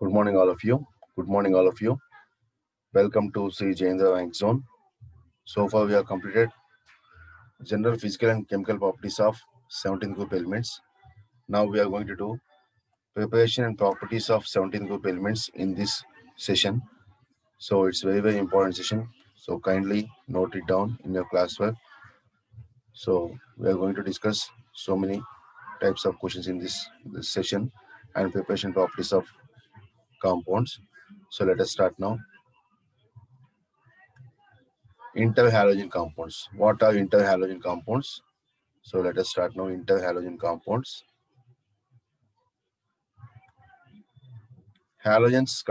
Good morning, all of you. Good morning, all of you. Welcome to Sri Jayendra Rank Zone. So far, we have completed general physical and chemical properties of 17 group elements. Now, we are going to do preparation and properties of 17 group elements in this session. So, it's very important session. So, kindly note it down in your classwork. So, we are going to discuss so many types of questions in this session and preparation properties of compounds. So, let us start now. Interhalogen compounds. What are interhalogen compounds? So let us start now. Interhalogen compounds. Halogens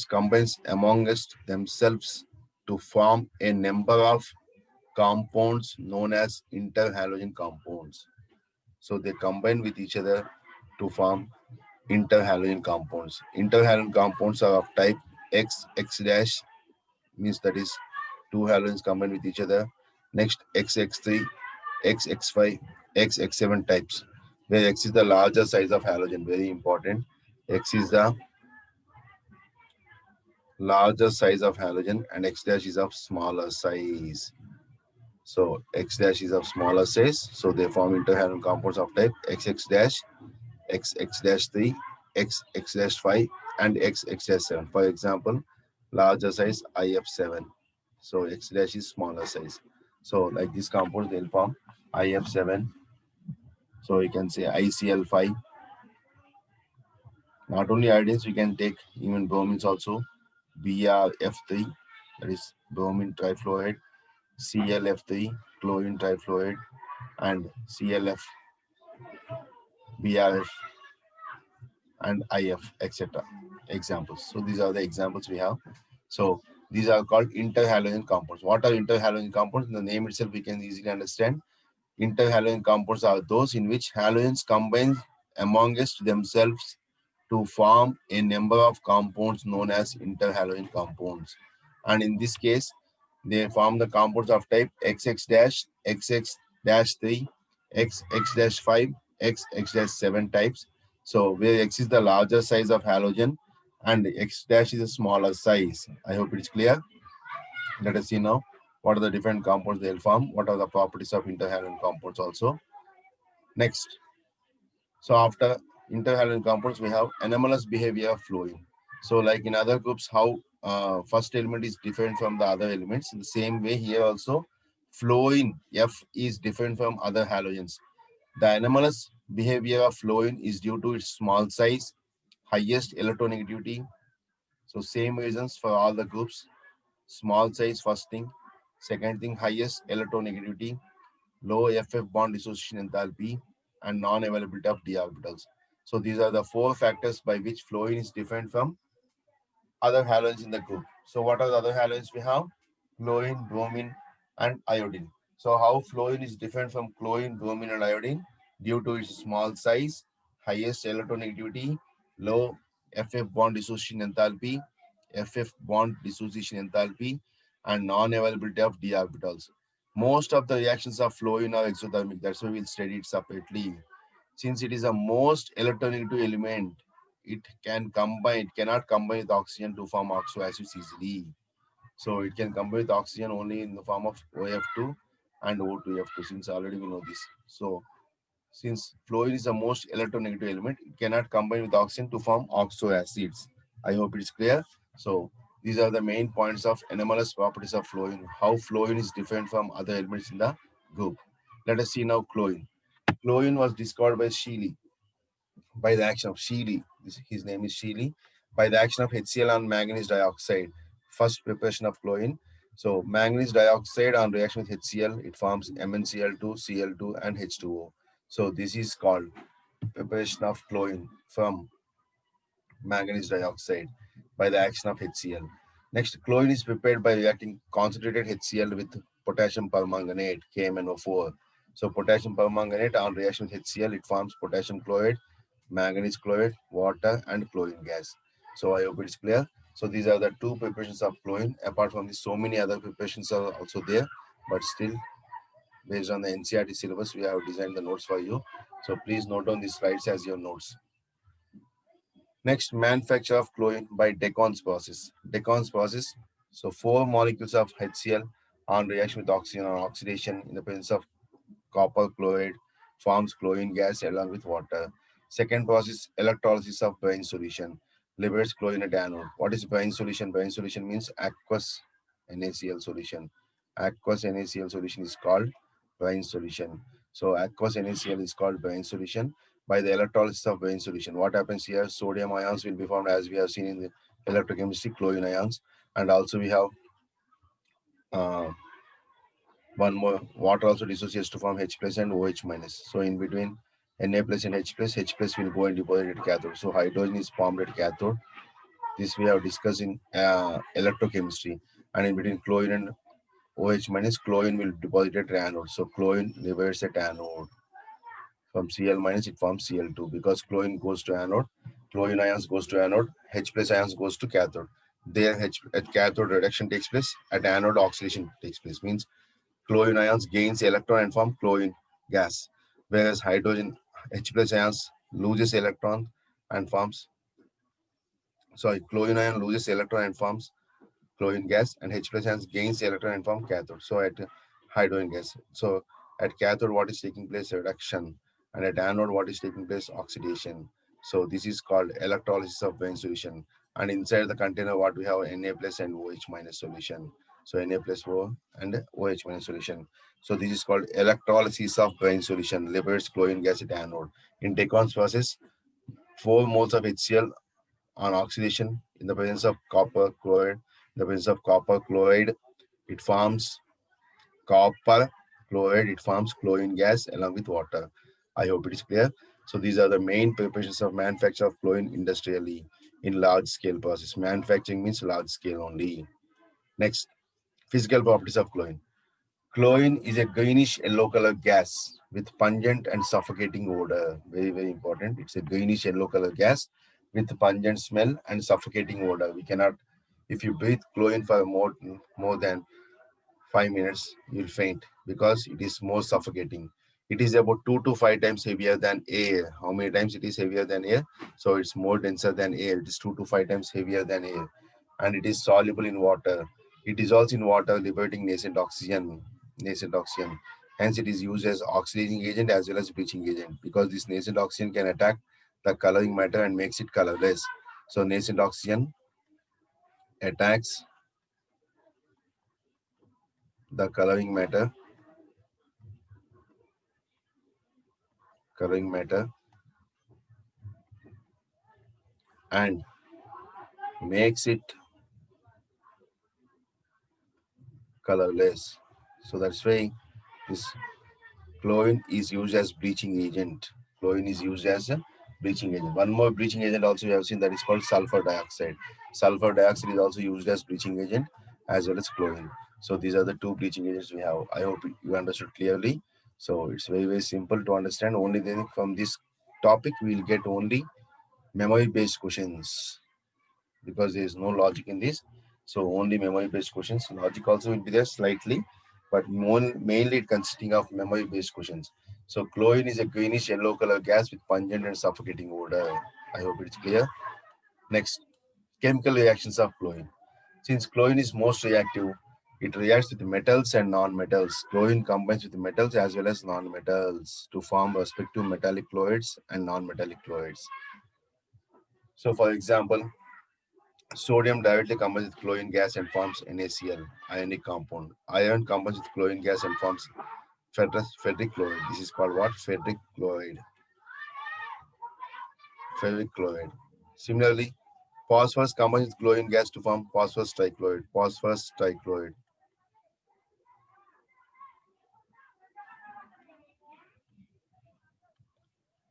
combines amongst themselves to form a number of compounds known as interhalogen compounds. So they combine with each other to form interhalogen compounds. Interhalogen compounds are of type X, X dash means that is two halogens combine with each other. Next XX3, XX5, XX7 types, where X is the larger size of halogen, very important. X is the larger size of halogen and X dash is of smaller size. So X dash is of smaller size, so they form interhalogen compounds of type XX dash, XX dash 3, XX dash 5, and XX dash 7. For example, larger size IF7. So X dash is smaller size. So like these compounds, they'll form IF7. So you can say ICL5. Not only iodines, we can take even bromines also. BrF3, that is bromine trifluoride, ClF3, chlorine trifluoride, and ClF, BrF, and IF, etc. Examples. So these are the examples we have. So these are called interhalogen compounds. What are interhalogen compounds? In the name itself, we can easily understand. Interhalogen compounds are those in which halogens combine amongst themselves to form a number of compounds known as interhalogen compounds. And in this case, they form the compounds of type XX dash, XX dash 3, XX dash 5, XX dash 7 types. So where X is the larger size of halogen and X dash is a smaller size. I hope it's clear. Let us see now what are the different compounds they'll form, what are the properties of interhalogen compounds also. Next, so after interhalogen compounds, we have anomalous behavior of fluorine. So like in other groups, how first element is different from the other elements. In the same way here also, fluorine F is different from other halogens. The anomalous behavior of fluorine is due to its small size, highest electronegativity. So same reasons for all the groups. Small size first thing. Second thing, highest electronegativity, low FF bond dissociation enthalpy, and non-availability of d orbitals. So these are the four factors by which fluorine is different from other halogens in the group. So what are the other halogens we have? Chlorine, bromine, and iodine. So how fluorine is different from chlorine, bromine, and iodine? Due to its small size, highest electronegativity, low FF bond dissociation enthalpy, FF bond dissociation enthalpy, and non-availability of d orbitals. Most of the reactions of fluorine are exothermic. That's why we'll study it separately. Since it is a most electronegative element, it cannot combine with oxygen to form oxoacids easily. So it can combine with oxygen only in the form of OF2 and O2F2, since already we know this. So since fluorine is the most electronegative element, it cannot combine with oxygen to form oxoacids. I hope it is clear. So these are the main points of anomalous properties of fluorine, how fluorine is different from other elements in the group. Let us see now chlorine. Chlorine was discovered by Sheely by the action of Sheely. His name is Sheely. By the action of HCl on manganese dioxide. First preparation of chlorine. So manganese dioxide on reaction with HCl, it forms MnCl2, Cl2, and H2O. So this is called preparation of chlorine from manganese dioxide by the action of HCl. Next, chlorine is prepared by reacting concentrated HCl with potassium permanganate, KMnO4. So potassium permanganate on reaction with HCl, it forms potassium chloride, manganese chloride, water, and chlorine gas. So I hope it's clear. So these are the two preparations of chlorine. Apart from this, so many other preparations are also there, but still, based on the NCERT syllabus, we have designed the notes for you. So please note down these slides as your notes. Next, manufacture of chlorine by Decon's process. Decon's process. So four molecules of HCl on reaction with oxygen or oxidation in the presence of copper chloride forms chlorine gas along with water. Second process, electrolysis of brine solution. Liberates chlorine at anode. What is brine solution? Brine solution means aqueous NaCl solution. Aqueous NaCl solution is called brine solution. So aqueous NaCl is called brine solution by the electrolysis of brine solution. What happens here? Sodium ions will be formed as we have seen in the electrochemistry, chlorine ions, and also we have uh, one more water also dissociates to form H plus and OH minus. So in between Na plus and H plus will go and deposit at cathode. So hydrogen is formed at cathode. This we have discussed in electrochemistry. And in between chlorine and OH minus, chlorine will deposit at anode. So chlorine liberates at anode. From Cl minus, it forms Cl2 because chlorine goes to anode. Chlorine ions goes to anode. H plus ions goes to cathode. There at cathode reduction takes place. At anode oxidation takes place. Means chlorine ions gains electron and form chlorine gas, whereas hydrogen H plus ions loses electron and forms, sorry, chlorine ion loses electron and forms chlorine gas, and H plus ions gains electron and form cathode. So at hydrogen gas. So at cathode, what is taking place? Reduction. And at anode, what is taking place? Oxidation. So this is called electrolysis of brine solution. And inside the container, what we have Na plus and OH minus solution. So Na plus O and OH minus solution. So this is called electrolysis of brine solution. Liberates chlorine gas at anode. In Decon's process, 4 moles of HCl on oxidation in the presence of copper chloride. In the presence of copper chloride, it forms copper chloride, it forms chlorine gas along with water. I hope it is clear. So these are the main preparations of manufacture of chlorine industrially in large scale process. Manufacturing means large scale only. Next, physical properties of chlorine. Chlorine is a greenish yellow color gas with pungent and suffocating odor. Very, very important. It's a greenish yellow color gas with pungent smell and suffocating odor. We cannot, if you breathe chlorine for more than 5 minutes, you'll faint because it is more suffocating. It is about 2 to 5 times heavier than air. How many times it is heavier than air? So it's more denser than air. It is 2 to 5 times heavier than air, and it is soluble in water. It dissolves in water, liberating nascent oxygen. Nascent oxygen. Hence, it is used as oxidizing agent as well as bleaching agent because this nascent oxygen can attack the coloring matter and makes it colorless. So nascent oxygen attacks the coloring matter, and makes it colorless. So that's why this chlorine is used as bleaching agent. Chlorine is used as a bleaching agent. One more bleaching agent also we have seen, that is called sulfur dioxide. Sulfur dioxide is also used as bleaching agent as well as chlorine. So these are the two bleaching agents we have. I hope you understood clearly. So it's very, very simple to understand. Only thing from this topic we will get only memory based questions because there is no logic in this. So only memory-based questions. Logic also will be there slightly, but mainly it consisting of memory-based questions. So chlorine is a greenish yellow color gas with pungent and suffocating odor. I hope it's clear. Next, chemical reactions of chlorine. Since chlorine is most reactive, it reacts with metals and non-metals. Chlorine combines with metals as well as non-metals to form respective metallic chlorides and non-metallic chlorides. So for example, sodium directly combines with chlorine gas and forms NaCl, ionic compound. Iron combines with chlorine gas and forms ferric chloride. This is called what? Ferric chloride. Ferric chloride. Similarly, phosphorus combines with chlorine gas to form phosphorus trichloride. Phosphorus trichloride.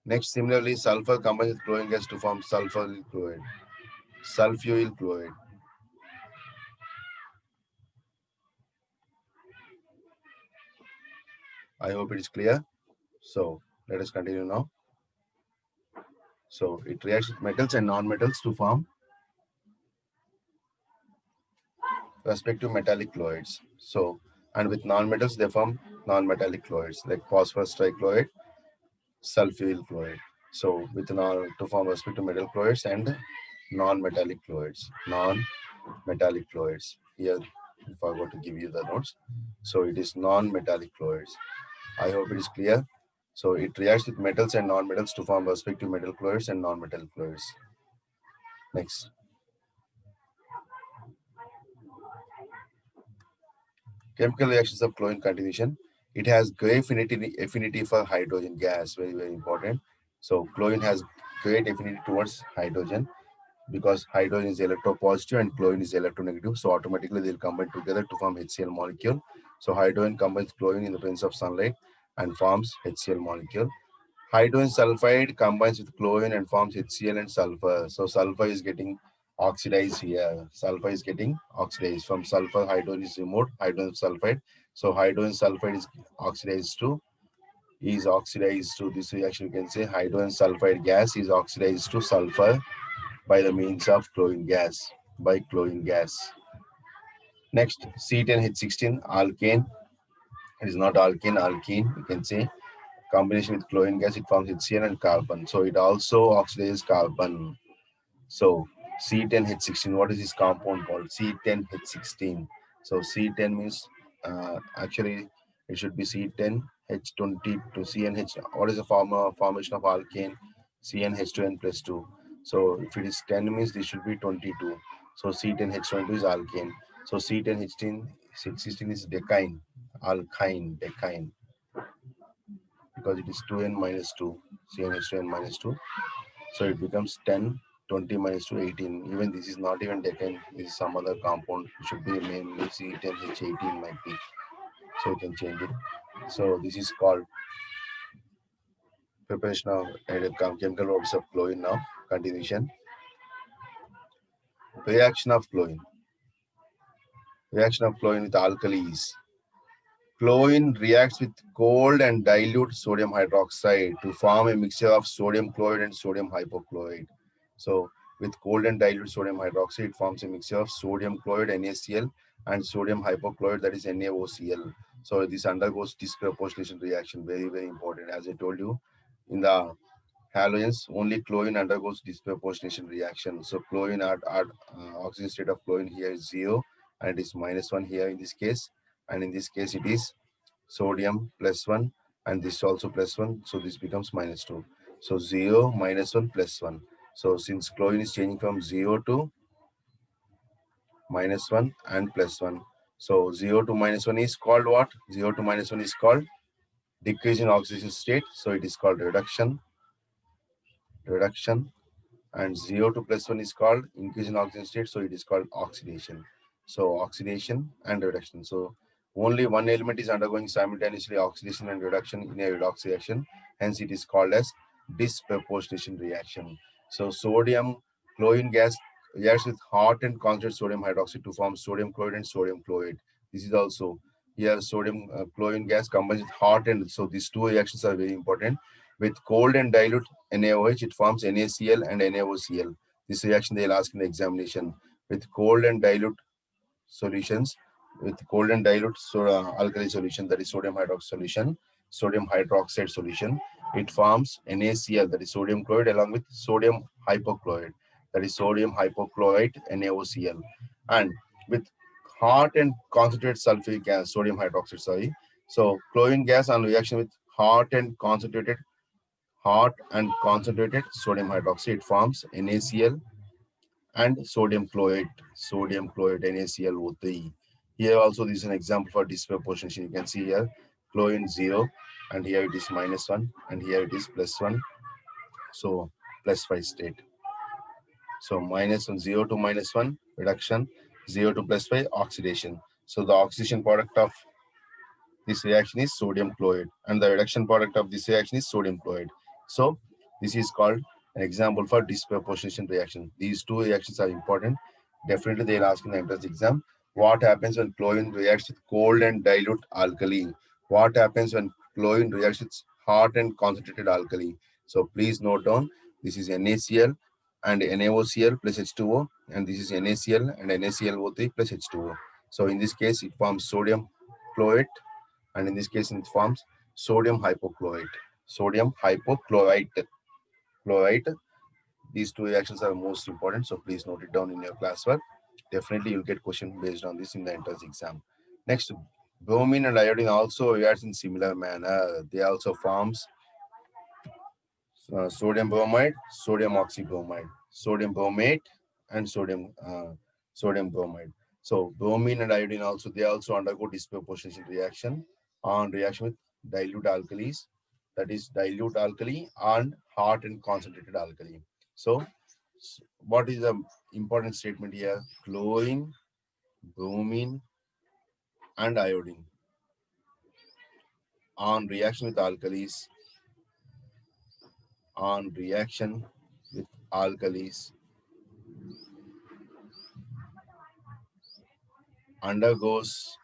Next, similarly, sulfur combines with chlorine gas to form sulfuryl chloride. Sulfuryl chloride. I hope it is clear. So let us continue now. So it reacts with metals and non-metals to form respective metallic chlorides. So, and with non-metals, they form non-metallic chlorides like phosphorus trichloride, sulfonyl chloride. So with to form respect to metal chlorides and non-metallic chlorides. Non-metallic chlorides. Here, I forgot to give you the notes. So it is non-metallic chlorides. I hope it is clear. So it reacts with metals and non-metals to form respective metal chlorides and non-metallic chlorides. Next, chemical reactions of chlorine continuation. It has great affinity for hydrogen gas. Very, very important. So chlorine has great affinity towards hydrogen because hydrogen is electropositive and chlorine is electronegative. So automatically they'll combine together to form HCl molecule. So hydrogen combines chlorine in the presence of sunlight and forms HCl molecule. Hydrogen sulfide combines with chlorine and forms HCl and sulfur. So sulfur is getting oxidized here. Sulfur is getting oxidized. From sulfur, hydrogen is removed, hydrogen sulfide. So hydrogen sulfide is oxidized to this reaction. You can say hydrogen sulfide gas is oxidized to sulfur by the means of chlorine gas. By chlorine gas. Next, C10H16 alkane. It is not alkene. You can say combination with chlorine gas, it forms HCl and carbon. So it also oxidizes carbon. So C10H16, what is this compound called? C10H16. So C10 means actually it should be C10H20 to CNH. What is the formation of alkane? CnH2n plus 2. So if it is 10 means this should be 22. So C10H22 is alkane. So C10H16 is decyne, decyne because it is 2n minus 2, CnH2n minus 2. So it becomes 10, 20 minus 2, 18. Even this is not even decane, this is some other compound. It should be mainly C10H18 might be. So you can change it. So this is called preparation of chemical properties of chlorine now. Continuation. Reaction of chlorine. Reaction of chlorine with alkalis. Chlorine reacts with cold and dilute sodium hydroxide to form a mixture of sodium chloride and sodium hypochlorite. So, with cold and dilute sodium hydroxide, it forms a mixture of sodium chloride NaCl and sodium hypochlorite, that is NaOCl. So, this undergoes disproportionation reaction. Very, very important. As I told you, in the halogens, only chlorine undergoes disproportionation reaction. So, chlorine at oxygen state of chlorine here is 0 and it is -1 here in this case. And in this case, it is sodium +1 and this also +1. So this becomes -2. So 0, -1, +1. So since chlorine is changing from 0 to -1 and +1. So 0 to -1 is called what? 0 to -1 is called decrease in oxidation state. So it is called reduction. And 0 to +1 is called increase in oxygen state, so it is called oxidation. So oxidation and reduction. So only one element is undergoing simultaneously oxidation and reduction in a redox reaction, hence it is called as disproportionation reaction. So sodium chlorine gas reacts with hot and concentrated sodium hydroxide to form sodium chloride and sodium chloride. This is also here sodium chlorine gas combines with hot, and so these two reactions are very important. With cold and dilute NaOH, it forms NaCl and NaOCl. This reaction they'll ask in the examination. With cold and dilute solutions, with cold and dilute alkali solution, that is sodium hydroxide solution, sodium hydroxide solution, it forms NaCl, that is sodium chloride, along with sodium hypochlorite, that is sodium hypochlorite, NaOCl. And with hot and concentrated sulfuric gas, sodium hydroxide, sorry. So chlorine gas on reaction with hot and concentrated sodium hydroxide forms NaCl and sodium chloride NaClO3. Here also this is an example for disproportionation. You can see here chlorine 0 and here it is -1 and here it is +1. So +5 state. So -1, 0 to -1 reduction, 0 to +5 oxidation. So the oxidation product of this reaction is sodium chloride and the reduction product of this reaction is sodium chloride. So this is called an example for disproportionation reaction. These two reactions are important. Definitely they'll ask in the entrance exam, what happens when chlorine reacts with cold and dilute alkali? What happens when chlorine reacts with hot and concentrated alkali? So please note down, this is NaCl and NaOCl plus H2O, and this is NaCl and NaClO3 plus H2O. So in this case, it forms sodium chloride, and in this case it forms sodium hypochlorite. sodium hypochlorite. Chlorite. These two reactions are most important, so please note it down in your classwork. Definitely, you'll get question based on this in the entrance exam. Next, bromine and iodine also reacts in similar manner. They also forms sodium bromide, sodium oxybromide, sodium bromate, and sodium bromide. So bromine and iodine also they also undergo disproportionation reaction on reaction with dilute alkalis, that is dilute alkali and hot and concentrated alkali. So what is the important statement here? Chlorine, bromine, and iodine on reaction with alkalis, on reaction with alkalis undergoes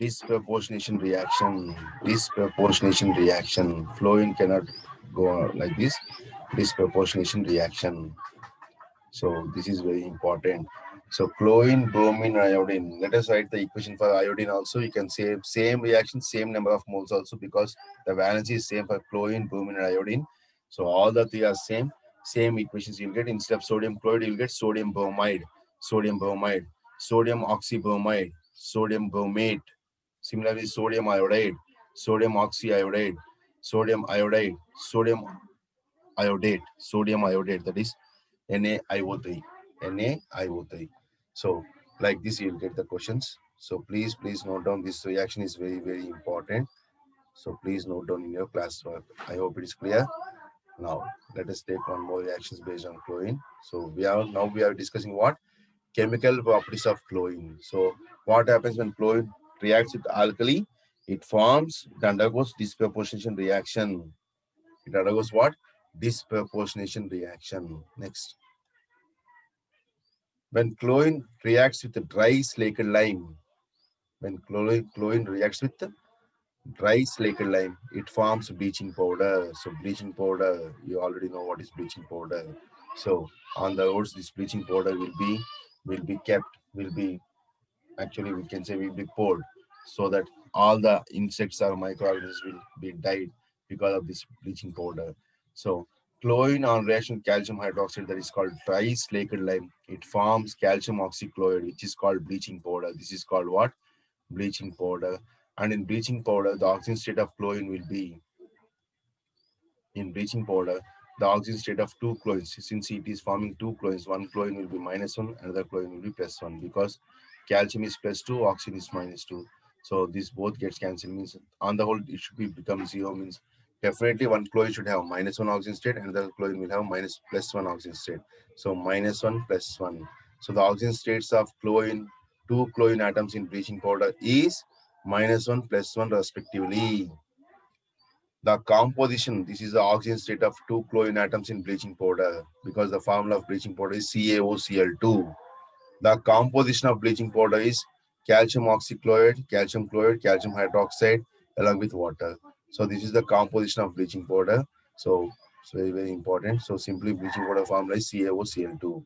disproportionation reaction. Disproportionation reaction. Flowing cannot go like this. Disproportionation reaction. So this is very important. So chlorine, bromine, iodine. Let us write the equation for iodine also. You can say same reaction, same number of moles also because the valency is same for chlorine, bromine, and iodine. So all the three are same. Same equations you'll get. Instead of sodium chloride, you'll get sodium bromide, sodium bromide, sodium oxybromide, sodium bromate. Similarly, sodium iodide, sodium oxyiodide, sodium iodide, sodium iodate, sodium iodate. That is NaIO3, NaIO3. So like this, you'll get the questions. So please note down. This reaction is very important. So please note down in your classwork. I hope it is clear. Now let us take one more reactions based on chlorine. So we are discussing what chemical properties of chlorine. So what happens when chlorine reacts with alkali? It undergoes disproportionation reaction. It undergoes what? Disproportionation reaction. Next. When chlorine reacts with the dry slaked lime, when chlorine reacts with the dry slaked lime, it forms bleaching powder. So bleaching powder, you already know what is bleaching powder. So on the roads, this bleaching powder will be actually we can say will be poured so that all the insects or microorganisms will be died because of this bleaching powder. So chlorine on reaction with calcium hydroxide, that is called dry slaked lime, it forms calcium oxychloride, which is called bleaching powder. This is called what? Bleaching powder. And in bleaching powder, the oxygen state of chlorine will be in bleaching powder, the oxygen state of two chlorines. Since it is forming two chlorines, one chlorine will be -1, another chlorine will be +1 because calcium is +2, oxygen is -2. So this both gets cancelled, means on the whole it should be become zero, means definitely one chlorine should have -1 oxygen state and the chlorine will have +1 oxygen state. So -1 +1. So the oxygen states of chlorine, two chlorine atoms in bleaching powder is -1 +1 respectively. The composition, this is the oxygen state of two chlorine atoms in bleaching powder because the formula of bleaching powder is CaOCl2. The composition of bleaching powder is calcium oxychloride, calcium chloride, calcium hydroxide along with water. So this is the composition of bleaching powder. So it's very important. So simply bleaching powder formula is CaOCl2.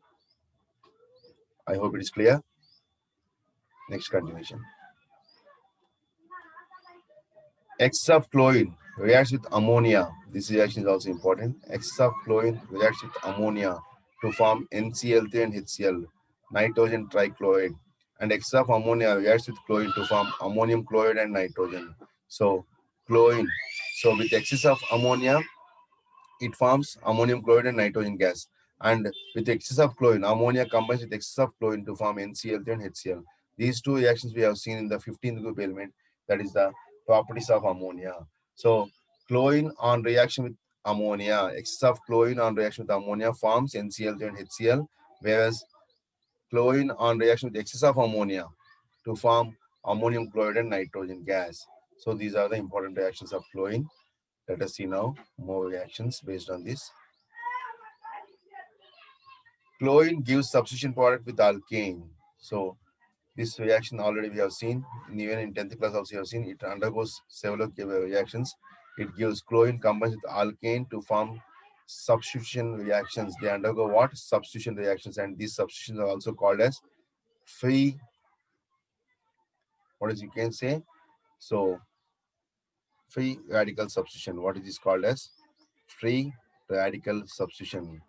I hope it is clear. Next continuation. Excess of chlorine reacts with ammonia. This reaction is also important. Excess of chlorine reacts with ammonia to form NCl3 and HCl, nitrogen trichloride. And excess of ammonia reacts with chlorine to form ammonium chloride and nitrogen. So chlorine. So with excess of ammonia, it forms ammonium chloride and nitrogen gas. And with excess of chlorine, ammonia combines with excess of chlorine to form NCl3 and HCl. These two reactions we have seen in the 15th group element, that is the properties of ammonia. So chlorine on reaction with ammonia, excess of chlorine on reaction with ammonia forms NCl3 and HCl, whereas chlorine on reaction with excess of ammonia to form ammonium chloride and nitrogen gas. So these are the important reactions of chlorine. Let us see now more reactions based on this. Chlorine gives substitution product with alkane. So this reaction already we have seen, even in 10th class also you have seen, it undergoes several reactions. It gives chlorine combines with alkane to form substitution reactions. They undergo what? Substitution reactions, and these substitutions are also called as free, what is you can say? So free radical substitution. What is this called as? Free radical substitution.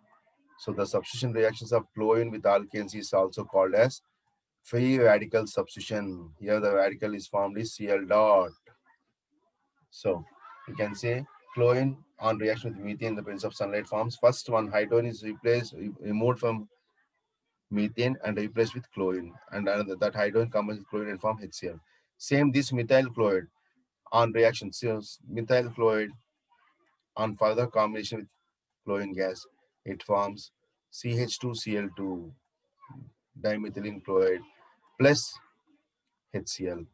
So the substitution reactions of chlorine with alkanes is also called as free radical substitution. Here the radical is formed is Cl dot. So you can say chlorine on reaction with methane in the presence of sunlight forms. First one hydrogen is removed from methane and replaced with chlorine. And another that hydrogen combines with chlorine and form HCl. Same this methyl chloride on reaction. So methyl chloride on further combination with chlorine gas, it forms CH2Cl2 dimethylene chloride plus HCl.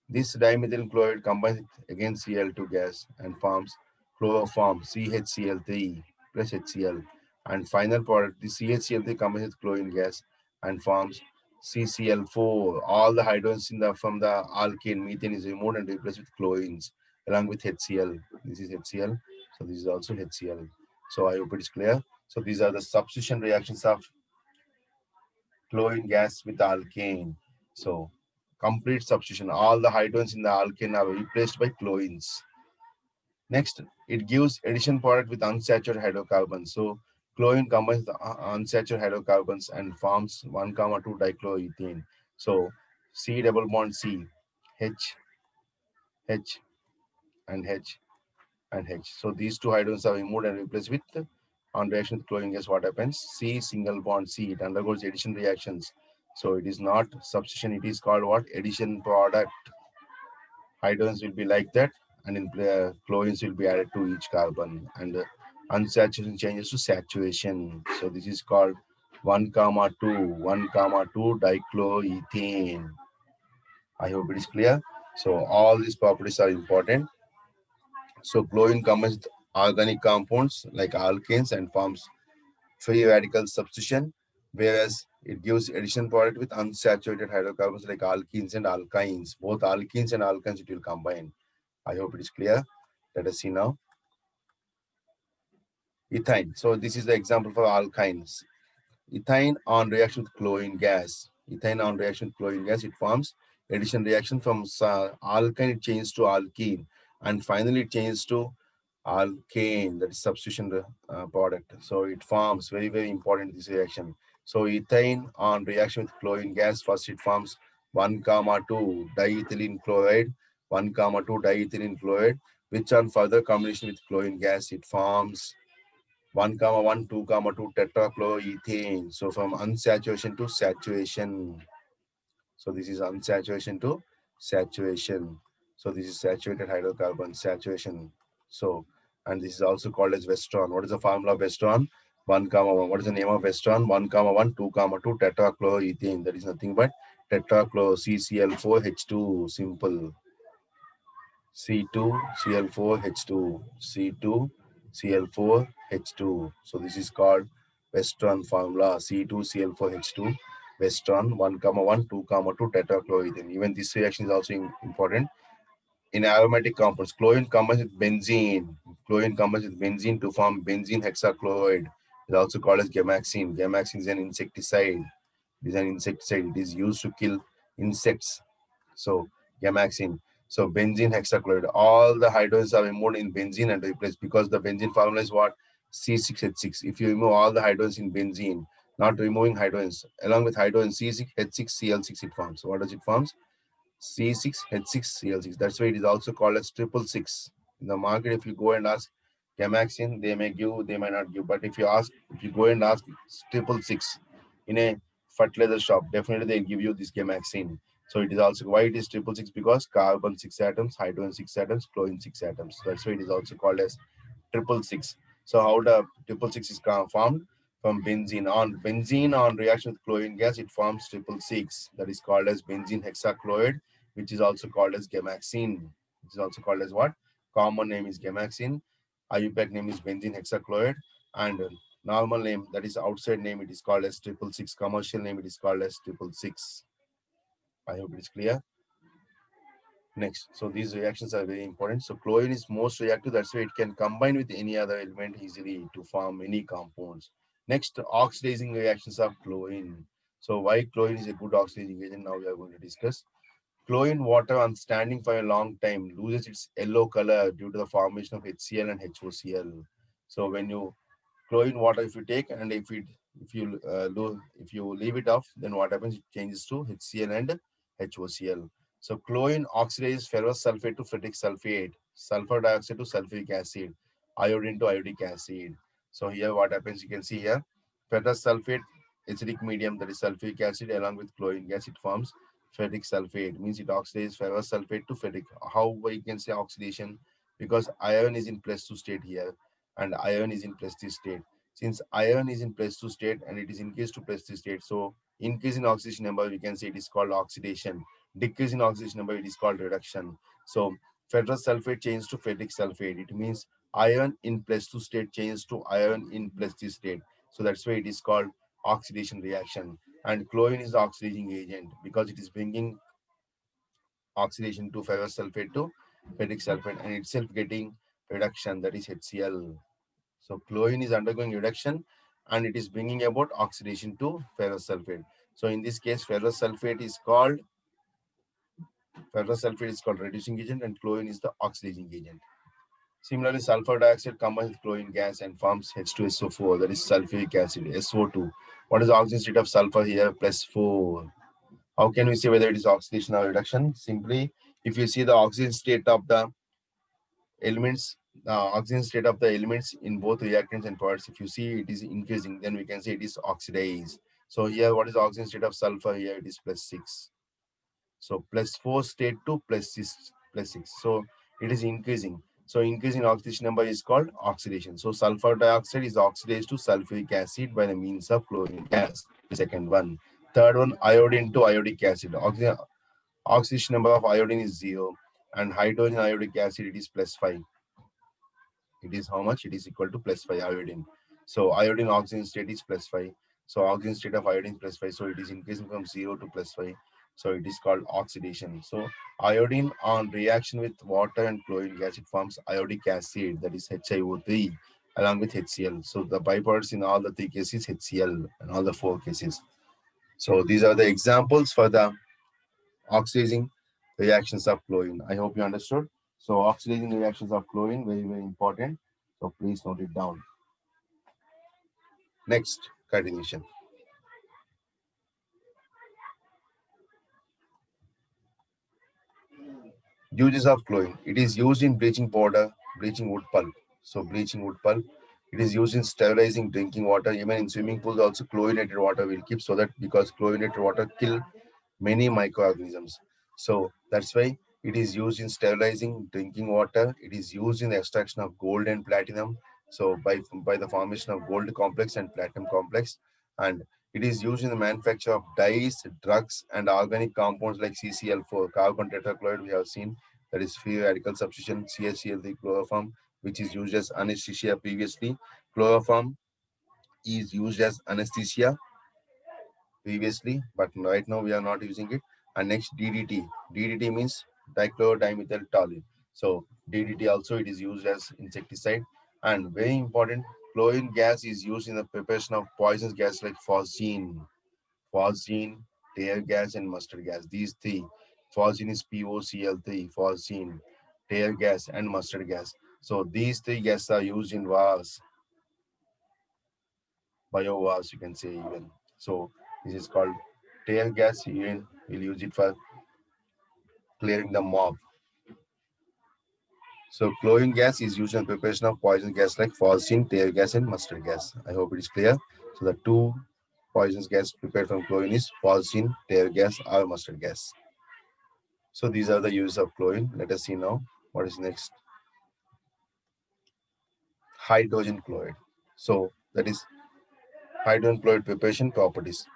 This dimethyl chloride combines against Cl2 gas and forms chloroform CHCl3 plus HCl. And final product, the CHCl3 combines with chlorine gas and forms CCl4. All the hydrogens from the alkane methane is removed and replaced with chlorines along with HCl. This is HCl. So this is also HCl. So I hope it is clear. So these are the substitution reactions of chlorine gas with alkane. So complete substitution. All the hydrogens in the alkane are replaced by chlorines. Next, it gives addition product with unsaturated hydrocarbons. So chlorine combines the unsaturated hydrocarbons and forms 1, 2 dichloroethane. So C double bond C, H, H, and H, and H. So these two hydrogens are removed and replaced with on reaction with chlorine gas. What happens? C single bond C. It undergoes addition reactions. So it is not substitution. It is called what? Addition product. Hydrogens will be like that, and in chlorines will be added to each carbon, and unsaturation changes to saturation. So this is called 1, 2, 1, 2 dichloroethane. I hope it is clear. So all these properties are important. So chlorine combines with organic compounds like alkanes and forms free radical substitution, whereas it gives addition product with unsaturated hydrocarbons like alkenes and alkynes. Both alkenes and alkynes it will combine. I hope it is clear. Let us see now. Ethine. So this is the example for alkynes. Ethine on reaction with chlorine gas. Ethine on reaction with chlorine gas, it forms addition reaction from alkyne, it changes to alkene, and finally it changes to alkane, that is substitution product. So it forms very, very important this reaction. So ethane on reaction with chlorine gas, first it forms 1, 2 diethylene chloride, 1, 2 diethylene chloride, which on further combination with chlorine gas, it forms 1, 2, 2 tetrachloroethane. So from unsaturation to saturation. So this is unsaturation to saturation. So this is saturated hydrocarbon saturation. So, and this is also called as Westron. What is the formula of Westron? 1, 1. What is the name of Westron? 1, 2, 2 tetrachloroethane. That is nothing but tetrachloro CCl4H2. Simple. C2Cl4H2. C2Cl4H2. So this is called Westron formula. C2Cl4H2. Westron 1, 1, 2, 2 tetrachloroethane. Even this reaction is also important. In aromatic compounds, chlorine combines with benzene. Chlorine combines with benzene to form benzene hexachloride. It is also called as gamaxine. Gamaxine is an insecticide. It is an insecticide. It is used to kill insects. So gamaxine. So benzene hexachloride. All the hydrogens are removed in benzene and replaced because the benzene formula is what? C6H6. If you remove all the hydrogens in benzene, not removing hydrogens, along with hydrogen C6H6Cl6 it forms. What does it forms? C6H6Cl6. That's why it is also called as triple six. In the market, if you go and ask gamaxine, they may give, they may not give. But if you go and ask triple six in a fertilizer shop, definitely they give you this gamaxine. So it is also why it is triple six, because carbon 6 atoms, hydrogen 6 atoms, chlorine 6 atoms. That's why it is also called as triple six. So how the triple six is formed? From benzene. On benzene on reaction with chlorine gas, it forms triple six. That is called as benzene hexachloride, which is also called as gamaxine. Which is also called as what? Common name is gamaxine. IUPAC name is benzene hexachloride, and normal name, that is outside name, it is called as triple six. Commercial name, it is called as triple six. I hope it is clear. Next, so these reactions are very important. So chlorine is most reactive. That's why it can combine with any other element easily to form many compounds. Next, oxidizing reactions of chlorine. So why chlorine is a good oxidizing agent? Now we are going to discuss. Chlorine water on standing for a long time loses its yellow color due to the formation of HCl and HOCl. So when you chlorine water, if you take and if you leave it off, then what happens? It changes to HCl and HOCl. So chlorine oxidizes ferrous sulfate to ferric sulfate, sulfur dioxide to sulfuric acid, iodine to iodic acid. So here what happens? You can see here ferrous sulfate acidic medium, that is sulfuric acid, along with chlorine gas, it forms ferric sulfate, means it oxidizes ferrous sulfate to ferric. How we can say oxidation? Because iron is in plus 2 state here and iron is in plus 3 state. Since iron is in plus 2 state and it is increased to plus 3 state, so increase in oxidation number, we can say it is called oxidation. Decrease in oxidation number, it is called reduction. So ferrous sulfate changes to ferric sulfate. It means iron in plus 2 state changes to iron in plus 3 state. So that's why it is called oxidation reaction. And chlorine is the oxidizing agent because it is bringing oxidation to ferrous sulfate to ferric sulfate and itself getting reduction, that is HCl. So chlorine is undergoing reduction and it is bringing about oxidation to ferrous sulfate. So in this case, ferrous sulfate is called reducing agent and chlorine is the oxidizing agent. Similarly, sulfur dioxide combines with chlorine gas and forms H2SO4, that is sulfuric acid, SO2. What is the oxygen state of sulfur here? Plus 4. How can we say whether it is oxidation or reduction? Simply, if you see the oxygen state of the elements, oxygen state of the elements in both reactants and products, if you see it is increasing, then we can say it is oxidized. So here, what is the oxygen state of sulfur? Here it is plus 6. So plus 4 state to plus 6. So it is increasing. So increase in oxidation number is called oxidation. So sulfur dioxide is oxidized to sulfuric acid by the means of chlorine gas. The second one. Third one, iodine to iodic acid. Oxidation number of iodine is 0 and hydrogen iodic acid it is plus 5. It is how much? It is equal to plus 5 iodine. So iodine oxygen state is plus 5. So oxygen state of iodine plus 5. So it is increasing from 0 to plus 5. So it is called oxidation. So iodine on reaction with water and chlorine gas, it forms iodic acid, that is HiO3 along with HCl. So the byproducts in all the three cases HCl and all the four cases. So these are the examples for the oxidizing reactions of chlorine. I hope you understood. So oxidizing reactions of chlorine, very, very important. So please note it down. Next, continuation. Uses of chlorine. It is used in bleaching powder, bleaching wood pulp. So bleaching wood pulp. It is used in sterilizing drinking water. Even in swimming pools, also chlorinated water will keep, so that because chlorinated water kill many microorganisms. So that's why it is used in sterilizing drinking water. It is used in the extraction of gold and platinum. So by the formation of gold complex and platinum complex, and it is used in the manufacture of dyes, drugs, and organic compounds like CCl4, carbon tetrachloride. We have seen that is free radical substitution, CHCl3 chloroform, which is used as anesthesia previously. Chloroform is used as anesthesia previously, but right now we are not using it. And next DDT. DDT means dichlorodimethyl toluene. So DDT also it is used as insecticide. And very important, chlorine gas is used in the preparation of poisonous gas like phosgene, tear gas, and mustard gas. These three. Phosgene is POCl3, phosgene, tear gas, and mustard gas. So these three gases are used in wars, biowars, you can say even. So this is called tear gas. Even we'll use it for clearing the mob. So chlorine gas is used in preparation of poison gas like phosgene, tear gas, and mustard gas. I hope it is clear. So the two poisonous gas prepared from chlorine is phosgene, tear gas, or mustard gas. So these are the uses of chlorine. Let us see now what is next. Hydrogen chloride. So that is hydrogen chloride preparation properties.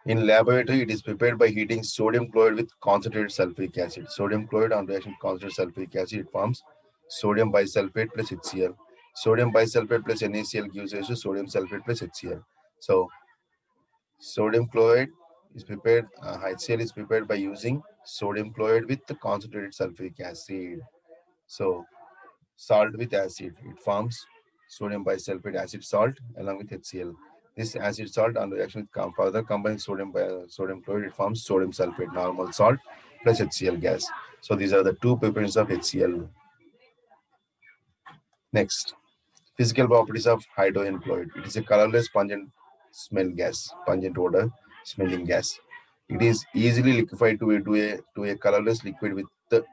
In laboratory, it is prepared by heating sodium chloride with concentrated sulfuric acid. Sodium chloride on reaction with concentrated sulfuric acid, it forms sodium bisulfate plus HCl. Sodium bisulfate plus NaCl gives rise to sodium sulfate plus HCl. So sodium chloride is prepared, HCl is prepared by using sodium chloride with the concentrated sulfuric acid. So salt with acid, it forms sodium bisulfate acid salt along with HCl. This acid salt on reaction with further combines sodium chloride, it forms sodium sulfate normal salt plus HCl gas. So these are the two preparations of HCl. Next, physical properties of hydrogen fluid. It is a colorless, pungent smell gas, pungent odor, smelling gas. It is easily liquefied to a colorless liquid with the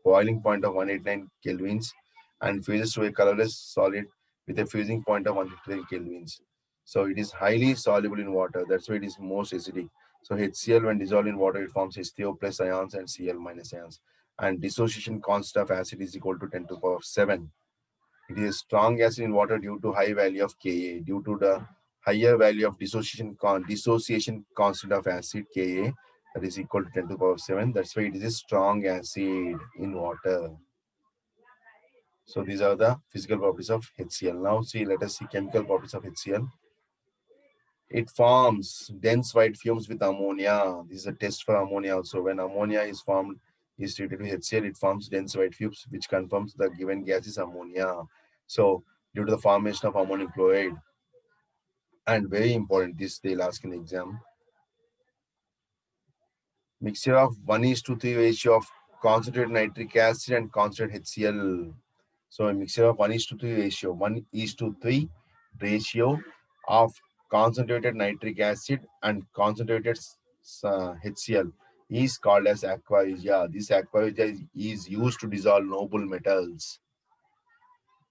boiling point of 189 kelvins and fuses to a colorless solid with a fusing point of 153 kelvins. So it is highly soluble in water. That's why it is most acidic. So HCl, when dissolved in water, it forms H3O plus ions and Cl minus ions. And dissociation constant of acid is equal to 10 to the power of 7. It is a strong acid in water due to high value of Ka. Due to the higher value of dissociation constant of acid Ka, that is equal to 10 to the power of 7. That's why it is a strong acid in water. So these are the physical properties of HCl. Now see, let us see chemical properties of HCl. It forms dense white fumes with ammonia. This is a test for ammonia also. When ammonia is formed, is treated with HCl, it forms dense white fumes, which confirms the given gas is ammonia. So due to the formation of ammonium chloride, and very important, this they'll ask in the exam, mixture of 1 is to 3 ratio of concentrated nitric acid and concentrated HCl. So a mixture of 1 is to 3 ratio, 1 is to 3 ratio of concentrated nitric acid and concentrated HCl is called as aqua regia. This aqua regia is used to dissolve noble metals,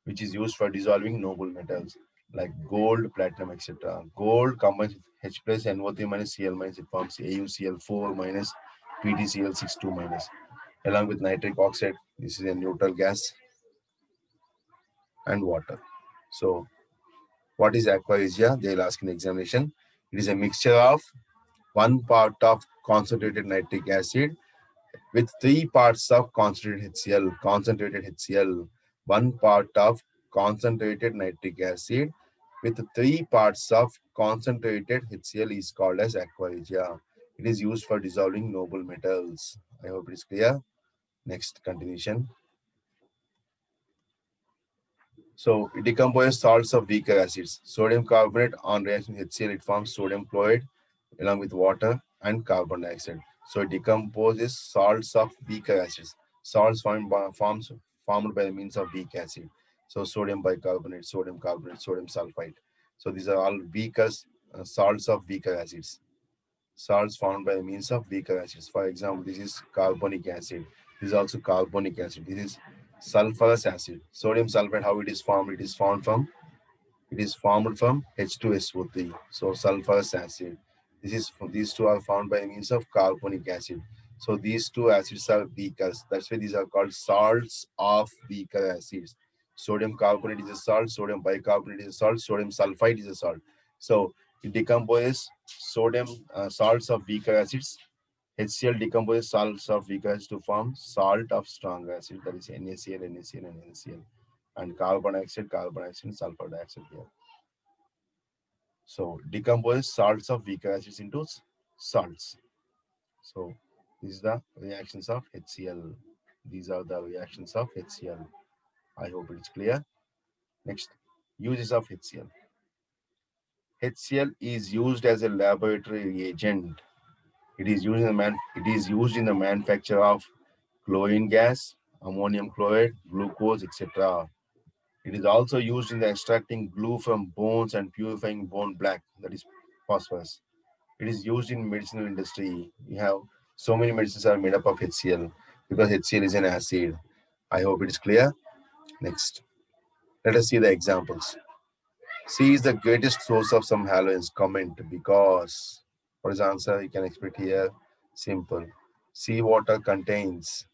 which is used for dissolving noble metals like gold, platinum, etc. Gold combines with H plus NO3 minus Cl minus, it forms AuCl4 minus PtCl62 minus. Along with nitric oxide, this is a neutral gas, and water. So what is aqua regia? They'll ask in the examination. It is a mixture of 1 part of concentrated nitric acid with 3 parts of concentrated HCl, 1 part of concentrated nitric acid with 3 parts of concentrated HCl is called as aqua regia. It is used for dissolving noble metals. I hope it is clear. Next continuation. So it decomposes salts of weaker acids. Sodium carbonate on reaction with HCl, it forms sodium chloride along with water and carbon dioxide. So it decomposes salts of weaker acids. Salts formed by the means of weak acid. So sodium bicarbonate, sodium carbonate, sodium sulfite. So these are all weaker salts of weaker acids. Salts formed by the means of weaker acids. For example, this is carbonic acid. This is also carbonic acid. This is sulfurous acid. Sodium sulfate, how it is formed? It is formed from H2SO3. So sulfurous acid. These two are found by means of carbonic acid. So these two acids are weaker. That's why these are called salts of weaker acids. Sodium carbonate is a salt, sodium bicarbonate is a salt, sodium sulfite is a salt. So it decomposes sodium salts of weaker acids. HCl decomposes salts of weaker acids to form salt of strong acid, that is NaCl, NaCl, and NaCl, and carbon dioxide, and sulfur dioxide here. So decompose salts of weaker acids into salts. So these are the reactions of HCl. These are the reactions of HCl. I hope it's clear. Next, uses of HCl. HCl is used as a laboratory reagent. It is used in the manufacture of chlorine gas, ammonium chloride, glucose, etc. It is also used in the extracting glue from bones and purifying bone black, that is phosphorus. It is used in medicinal industry. We have so many medicines are made up of HCl because HCl is an acid. I hope it is clear. Next, let us see the examples. C is the greatest source of some halogens. Comment because what is the answer? You can expect here. Simple. Seawater contains.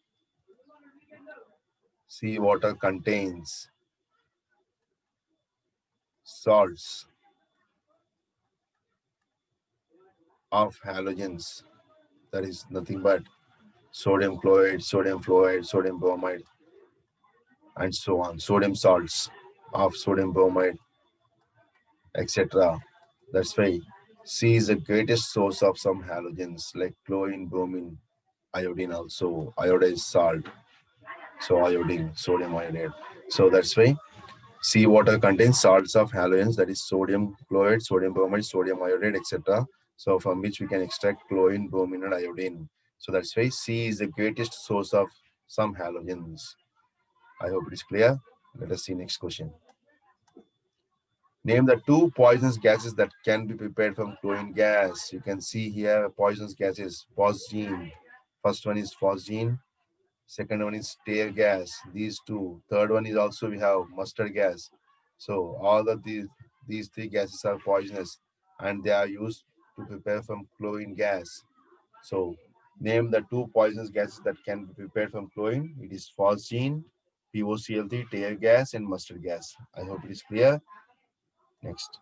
Seawater contains salts of halogens. That is nothing but sodium chloride, sodium fluoride, sodium bromide, and so on. Sodium salts of sodium bromide, etc. That's why C is the greatest source of some halogens like chlorine, bromine, iodine also, iodized salt. So iodine, sodium iodide. So that's why seawater contains salts of halogens, that is sodium chloride, sodium bromide, sodium iodide, etc. So from which we can extract chlorine, bromine, and iodine. So that's why C is the greatest source of some halogens. I hope it is clear. Let us see next question. Name the two poisonous gases that can be prepared from chlorine gas. You can see here poisonous gases. Phosgene. First one is phosgene. Second one is tear gas. These two. Third one is also we have mustard gas. So all of these three gases are poisonous, and they are used to prepare from chlorine gas. So name the two poisonous gases that can be prepared from chlorine. It is phosgene, POCl3, tear gas, and mustard gas. I hope it is clear. Next.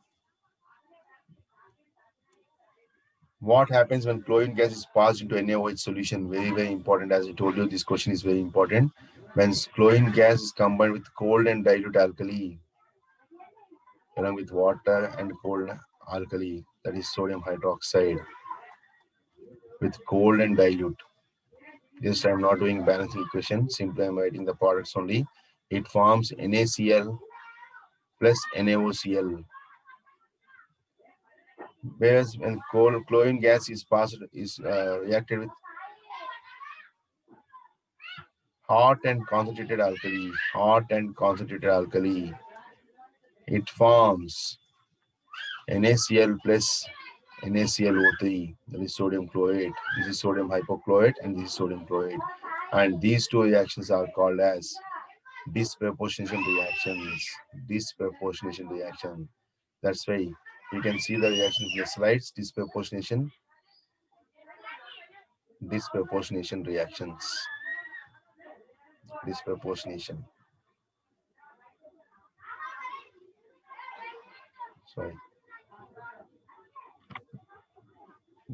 What happens when chlorine gas is passed into NaOH solution? Very, very important. As I told you, this question is very important. When chlorine gas is combined with cold and dilute alkali, along with water and cold alkali, that is sodium hydroxide, with cold and dilute. This I'm not doing balancing equation. Simply I'm writing the products only. It forms NaCl plus NaOCl. Whereas when chlorine gas is passed, is reacted with hot and concentrated alkali, it forms NaCl plus NaClO3, that is sodium chlorate. This is sodium hypochlorite and this is sodium chlorate. And these two reactions are called as disproportionation reactions. Disproportionation reaction. That's why you can see the reactions in the slides. Disproportionation reactions. Disproportionation. Sorry.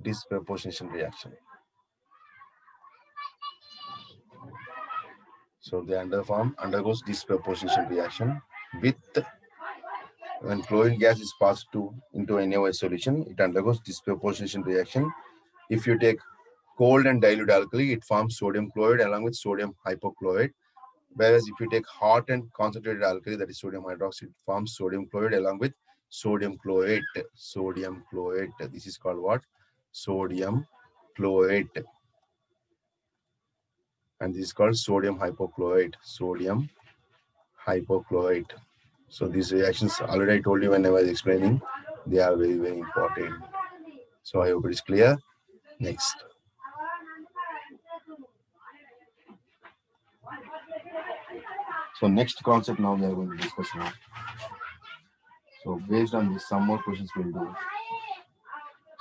Disproportionation reaction. So the undergoes disproportionation reaction with when chlorine gas is passed into NaOH solution, it undergoes disproportionation reaction. If you take cold and dilute alkali, it forms sodium chloride along with sodium hypochlorite. Whereas if you take hot and concentrated alkali, that is sodium hydroxide, it forms sodium chloride along with sodium chlorate. Sodium chlorate. This is called what? Sodium chlorate. And this is called sodium hypochlorite. Sodium hypochlorite. So these reactions, already I told you when I was explaining, they are very, very important. So I hope it is clear. Next. So next concept now we are going to discuss now. So based on this, some more questions we'll do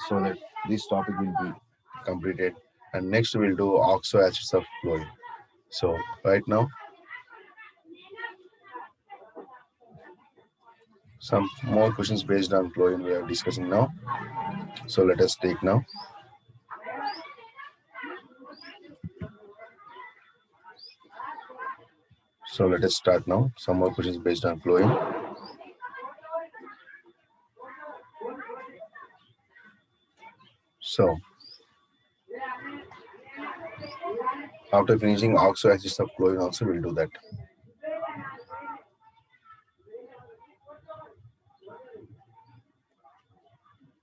so that this topic will be completed. And next we'll do oxo acids of chlorine. So right now, some more questions based on chlorine we are discussing now. So let us take now. So let us start now. Some more questions based on chlorine. So after finishing oxo acids of chlorine also we'll do that.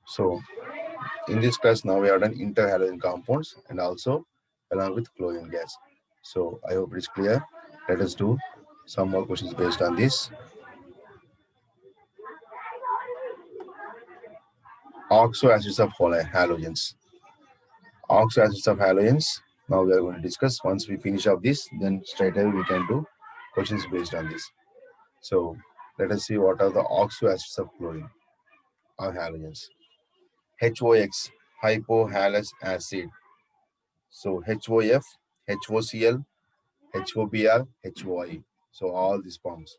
So in this class now we have done interhalogen compounds and also along with chlorine gas. So I hope it is clear. Let us do some more questions based on this. Oxo acids of halogens. Oxo acids of halogens. Now we are going to discuss. Once we finish up this, then straight away we can do questions based on this. So let us see what are the oxo acids of chlorine or halogens. HOX, hypohalous acid. So HOF, HOCl, HOBr, HOI. So all these forms.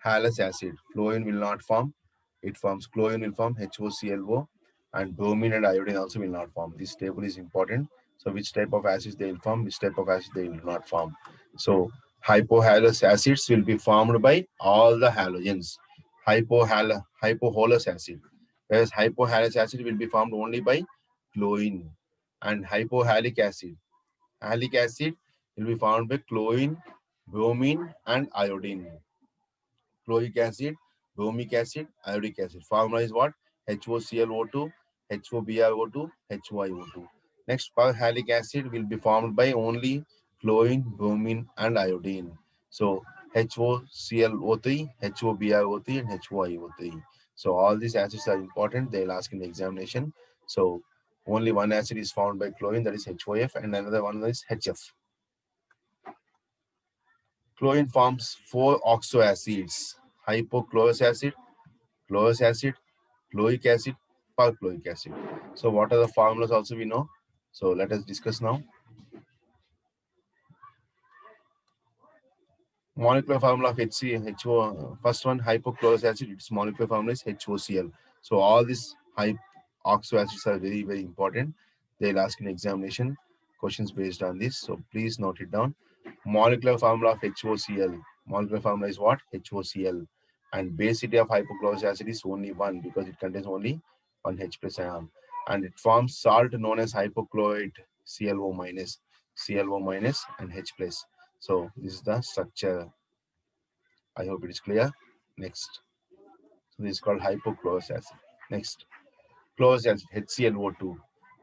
Halous acid, fluorine will not form. It forms chlorine will form HOClO, and bromine and iodine also will not form. This table is important. So which type of acids they will form, which type of acid they will not form. So hypohalous acids will be formed by all the halogens. Hypohalous acid. Whereas hypohalous acid will be formed only by chlorine. And hypohalic acid. Halic acid will be found by chlorine, bromine, and iodine. Chloric acid, bromic acid, iodic acid. Formula is what? HOClO2, HOBrO2, HYO2. Next, perhalic acid will be formed by only chlorine, bromine, and iodine. So HOClO3, HOBrO3, and HOiO3. So all these acids are important. They'll ask in the examination. So only one acid is found by chlorine, that is HOF, and another one is HF. Chlorine forms four oxoacids: hypochlorous acid, chlorous acid, chloric acid, perchloric acid. So what are the formulas also we know? So let us discuss now. Molecular formula of HCHO, first one hypochlorous acid, its molecular formula is HOCl. So all these oxo acids are very, very important. They'll ask in examination questions based on this. So please note it down. Molecular formula of HOCl. Molecular formula is what? HOCl. And basicity of hypochlorous acid is only one because it contains only one H plus ion. And it forms salt known as hypochlorite ClO minus, ClO minus and H plus. So this is the structure. I hope it is clear. Next. So this is called hypochlorous acid. Next. Chlorous acid, HClO2.